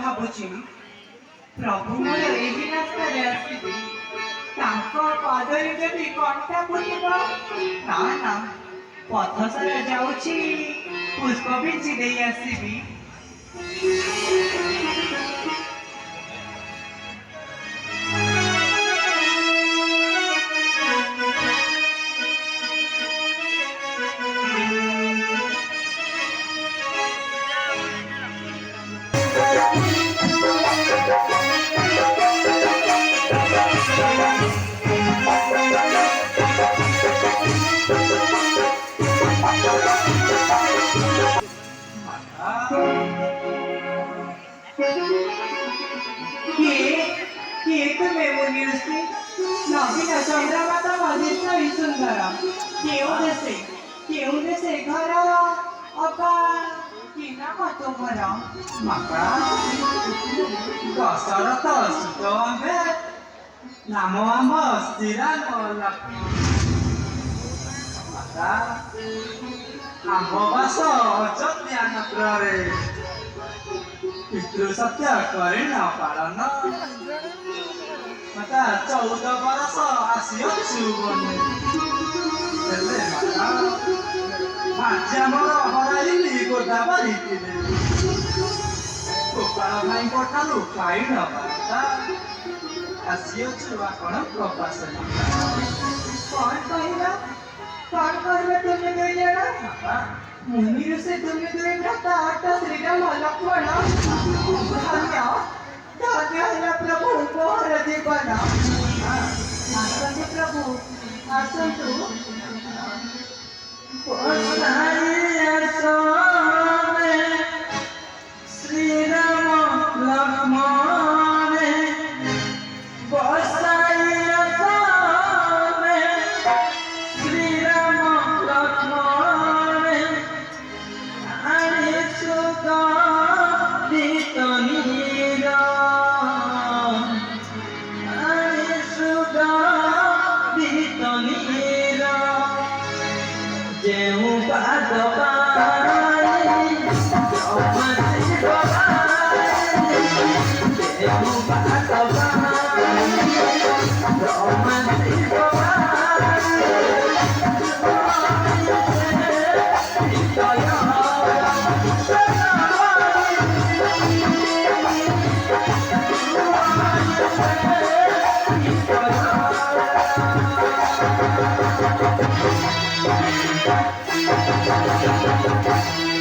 ଭାବୁଛି ପ୍ରଭୁ ମୋର ଏହି ରାସ୍ତାରେ ଆସିବେ, ତାଙ୍କ ପାଦରେ ଯଦି କଣ୍ଟା ଫୁଟିବ, ନା ନା ପଥ ସାରା ଯାଉଛି ପୁଷ୍ପ ବିଞ୍ଚି ଦେଇ ଆସିବି। चंद्रमाता मजेश्वरी सुंदर केऊ देसे घर अका किना मतो घर माका दशरथ सुतवे नाम आम स्थिरा माता आंबवास अयोध्या नगरे पितृ सत्य करें पालन माता 14 बरस आसीअछु हेले माता माझे आमर हराइली गोदावरी गोपाल भाई ठारू पाई न माता आसीअछु आपण प्रकाश कौन कहला कौन करबे तुम दुई जना मुनि से तुम दुई भ्राता अट श्रीराम लक्ष्मण धन्य धन्य है प्रभु मोहर जीवन आसंतु प्रभु आसंतु श्रीराम लक्ष्मण श्रीराम लक्ष्मण आणि सुता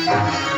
Thank you.